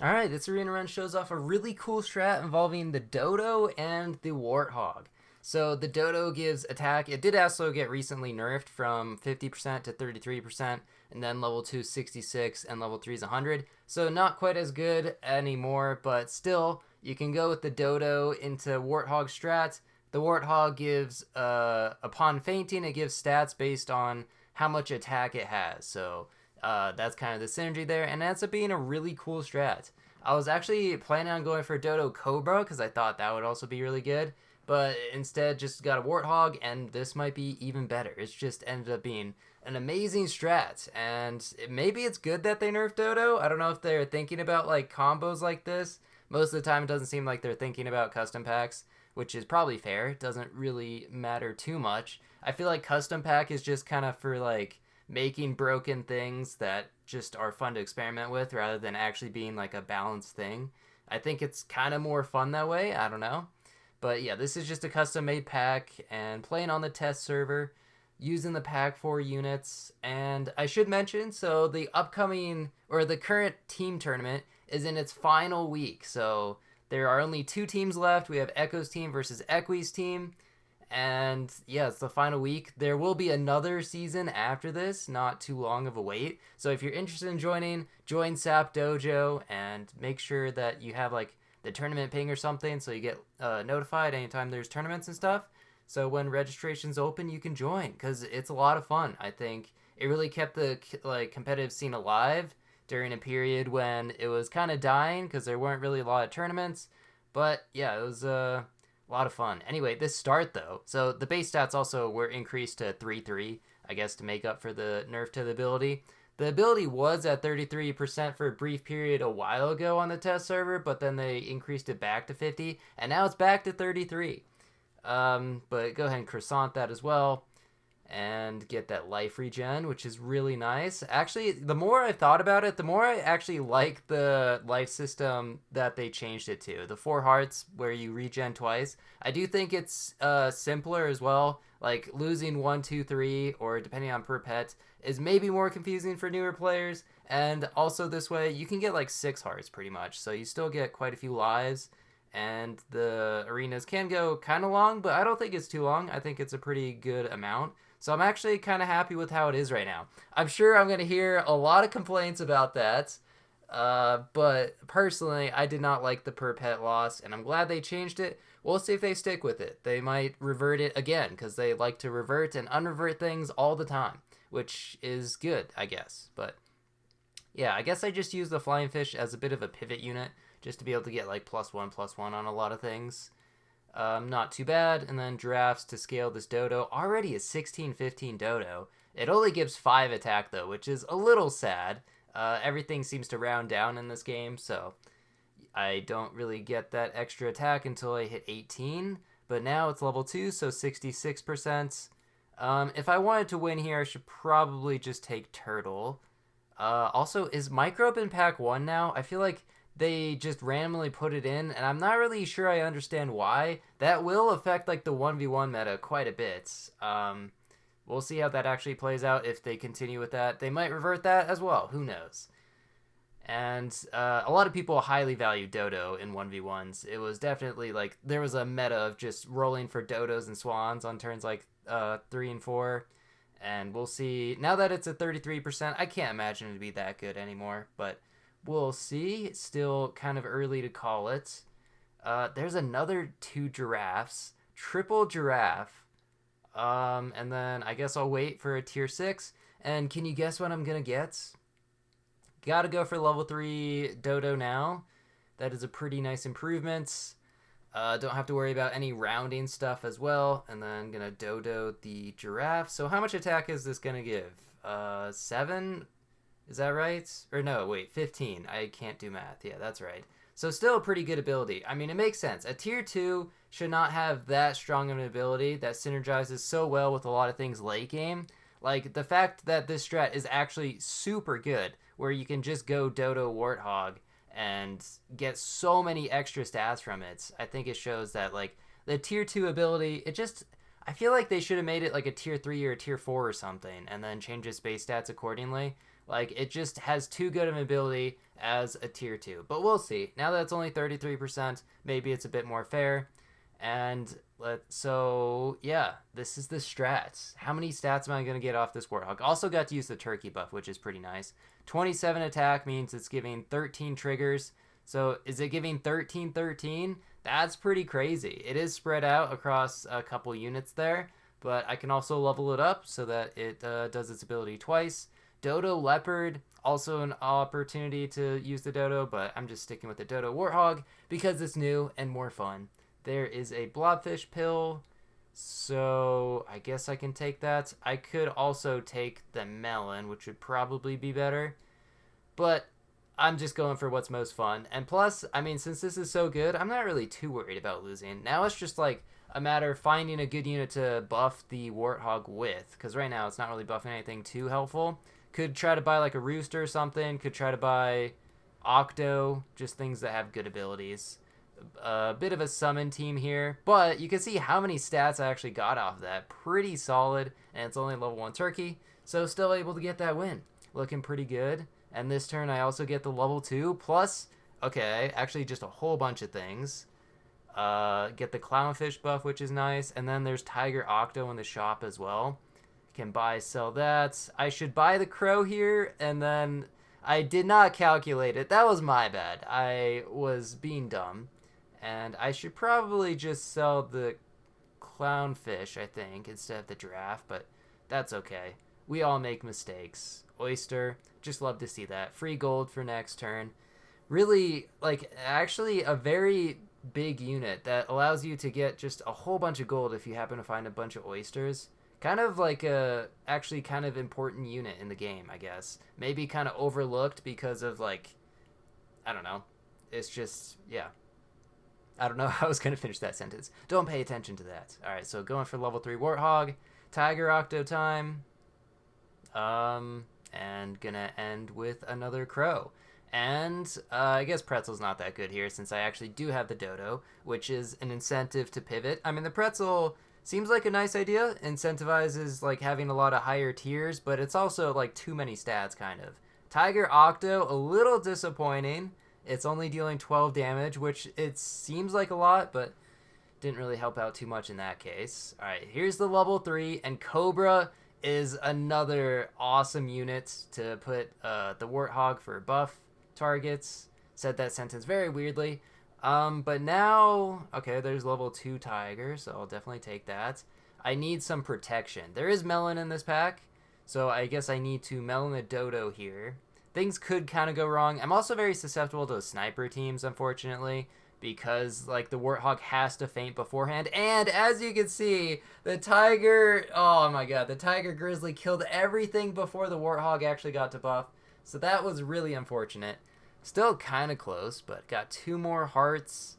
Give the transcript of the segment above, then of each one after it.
All right, this arena run shows off a really cool strat involving the Dodo and the Warthog. So the Dodo gives attack. It did also get recently nerfed from 50% to 33%, and then level 2 is 66 and level 3 is 100. So not quite as good anymore, but still, you can go with the Dodo into Warthog strat. The Warthog gives, upon fainting, it gives stats based on how much attack it has. So that's kind of the synergy there, and it ends up being a really cool strat. I was actually planning on going for Dodo Cobra because I thought that would also be really good, but instead just got a Warthog, and this might be even better. It's just ended up being an amazing strat, and maybe it's good that they nerfed Dodo. I don't know if they're thinking about like combos like this. Most of the time, it doesn't seem like they're thinking about custom packs, which is probably fair. It doesn't really matter too much. I feel like custom pack is just kind of for like making broken things that just are fun to experiment with rather than actually being like a balanced thing. I think it's kind of more fun that way. I don't know. But yeah, this is just a custom made pack and playing on the test server using the pack 4 units. And I should mention, so the upcoming or the current team tournament is in its final week. So there are only two teams left. We have Echo's team versus Equi's team. And yeah, it's the final week. There will be another season after this, not too long of a wait. So if you're interested in joining, join SAP Dojo and make sure that you have like the tournament ping or something so you get notified anytime there's tournaments and stuff. So when registrations open, you can join because it's a lot of fun. I think it really kept the like competitive scene alive during a period when it was kind of dying because there weren't really a lot of tournaments. But yeah, it was a lot of fun. Anyway, this start though. So the base stats also were increased to 3-3, I guess, to make up for the nerf to the ability. The ability was at 33% for a brief period a while ago on the test server, but then they increased it back to 50, and now it's back to 33. But go ahead and croissant that as well and get that life regen, which is really nice. Actually, the more I thought about it, the more I actually like the life system that they changed it to. The four hearts where you regen twice. I do think it's simpler as well. Like losing one, two, three, or depending on per pet, is maybe more confusing for newer players. And also this way, you can get like six hearts pretty much. So you still get quite a few lives. And the arenas can go kind of long, but I don't think it's too long. I think it's a pretty good amount. So I'm actually kind of happy with how it is right now. I'm sure I'm going to hear a lot of complaints about that. But personally, I did not like the per pet loss, and I'm glad they changed it. We'll see if they stick with it. They might revert it again because they like to revert and unrevert things all the time, which is good, I guess. But yeah, I guess I just use the flying fish as a bit of a pivot unit just to be able to get like plus one on a lot of things. Not too bad. And then giraffes to scale this dodo. Already a 16-15 dodo. It only gives 5 attack though, which is a little sad. Everything seems to round down in this game, so I don't really get that extra attack until I hit 18. But now it's level 2, so 66%. If I wanted to win here, I should probably just take Turtle. Also, is Microbe in pack 1 now? I feel like they just randomly put it in, and I'm not really sure I understand why. That will affect like the 1v1 meta quite a bit. We'll see how that actually plays out if they continue with that. They might revert that as well. Who knows? And a lot of people highly value Dodo in 1v1s. It was definitely like there was a meta of just rolling for Dodos and Swans on turns like 3 and 4. And we'll see. Now that it's at 33%, I can't imagine it to be that good anymore. But we'll see. It's still kind of early to call it. There's another two giraffes. Triple giraffe. And then I guess I'll wait for a tier 6. And can you guess what I'm going to get? Gotta go for level 3 Dodo now. That is a pretty nice improvement. Don't have to worry about any rounding stuff as well. And then gonna Dodo the giraffe. So how much attack is this gonna give? 7? Is that right? Or no, wait, 15. I can't do math. Yeah, that's right. So still a pretty good ability. I mean, it makes sense. A tier 2 should not have that strong of an ability that synergizes so well with a lot of things late game. Like the fact that this strat is actually super good, where you can just go Dodo Warthog and get so many extra stats from it. I think it shows that like the tier 2 ability, it just I feel like they should have made it like a tier 3 or a tier 4 or something and then change its base stats accordingly. Like, it just has too good of an ability as a tier 2. But we'll see. Now that it's only 33%, maybe it's a bit more fair. And so yeah, this is the strats. How many stats am I going to get off this Warthog? Also got to use the turkey buff, which is pretty nice. 27 attack means it's giving 13 triggers. So is it giving 13 13? That's pretty crazy. It is spread out across a couple units there, but I can also level it up so that it does its ability twice. Dodo Leopard, also an opportunity to use the Dodo, but I'm just sticking with the Dodo Warthog because it's new and more fun. There is a blobfish pill, so I guess I can take that. I could also take the melon, which would probably be better, but I'm just going for what's most fun. And plus, I mean, since this is so good, I'm not really too worried about losing. Now it's just like a matter of finding a good unit to buff the Warthog with, because right now it's not really buffing anything too helpful. Could try to buy like a Rooster or something. Could try to buy Octo, just things that have good abilities. A bit of a summon team here, but you can see how many stats I actually got off that. Pretty solid, and it's only level 1 turkey, so still able to get that win. Looking pretty good. And this turn I also get the level 2, plus, okay, actually just a whole bunch of things. Get the clownfish buff, which is nice, and then there's Tiger Octo in the shop as well. Can buy, sell that. I should buy the crow here, and then I did not calculate it. That was my bad. I was being dumb. And I should probably just sell the clownfish, I think, instead of the giraffe, but that's okay. We all make mistakes. Oyster, just love to see that. Free gold for next turn. Really, like, actually a very big unit that allows you to get just a whole bunch of gold if you happen to find a bunch of oysters. Kind of like a actually kind of important unit in the game, I guess. Maybe kind of overlooked because of, like, I don't know. It's just, yeah. I don't know how I was going to finish that sentence. Don't pay attention to that. All right, so going for level 3 Warthog. Tiger Octo time. And gonna end with another crow. And I guess Pretzel's not that good here since I actually do have the Dodo, which is an incentive to pivot. I mean, the Pretzel seems like a nice idea. Incentivizes like having a lot of higher tiers, but it's also like too many stats kind of. Tiger Octo, a little disappointing. It's only dealing 12 damage, which it seems like a lot, but didn't really help out too much in that case. All right, here's the level 3, and Cobra is another awesome unit to put the Warthog for buff targets. Said that sentence very weirdly. But now, okay, there's level 2 Tiger, so I'll definitely take that. I need some protection. There is Melon in this pack, so I guess I need to Melon a Dodo here. Things could kind of go wrong. I'm also very susceptible to sniper teams, unfortunately, because like the Warthog has to feint beforehand. And as you can see, the Tiger, oh my god, the Tiger Grizzly killed everything before the Warthog actually got to buff. So that was really unfortunate. Still kind of close, but got 2 more hearts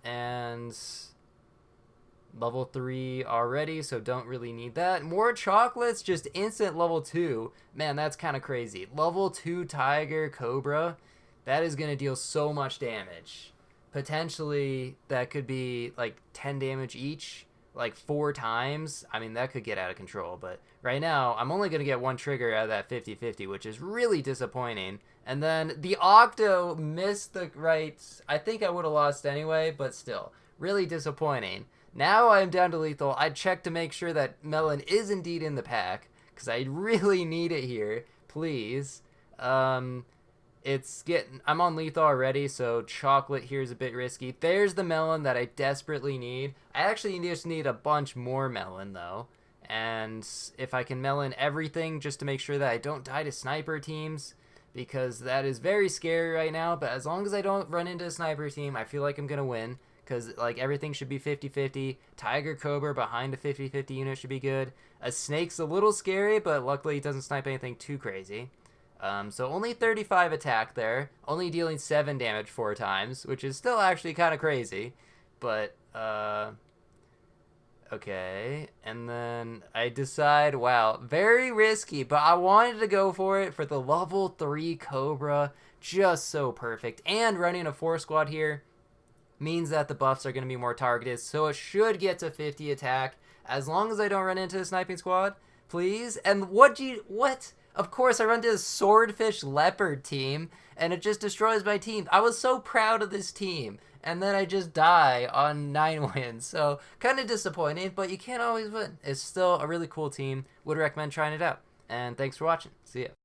and level 3 already, so don't really need that. More chocolates, just instant level 2. Man, that's kind of crazy. Level 2 Tiger Cobra, that is going to deal so much damage. Potentially, that could be like 10 damage each, like 4 times. I mean, that could get out of control, but right now, I'm only going to get 1 trigger out of that 50-50, which is really disappointing. And then the Octo missed the right... I think I would have lost anyway, but still, really disappointing. Now I'm down to lethal. I checked to make sure that Melon is indeed in the pack, because I really need it here. Please. It's getting... I'm on lethal already, so chocolate here is a bit risky. There's the Melon that I desperately need. I actually just need a bunch more Melon, though. And if I can Melon everything just to make sure that I don't die to sniper teams, because that is very scary right now. But as long as I don't run into a sniper team, I feel like I'm going to win. Because like everything should be 50-50. Tiger Cobra behind a 50-50 unit should be good. A snake's a little scary, but luckily it doesn't snipe anything too crazy. So only 35 attack there. Only dealing 7 damage 4 times, which is still actually kind of crazy. But, okay. And then I decide, wow, very risky, but I wanted to go for it for the level 3 Cobra. Just so perfect. And running a 4 squad here means that the buffs are going to be more targeted, so it should get to 50 attack as long as I don't run into a sniping squad, please. And what? Of course, I run to the Swordfish Leopard team, and it just destroys my team. I was so proud of this team, and then I just die on 9 wins. So, kind of disappointing, but you can't always win. It's still a really cool team. Would recommend trying it out. And thanks for watching. See ya.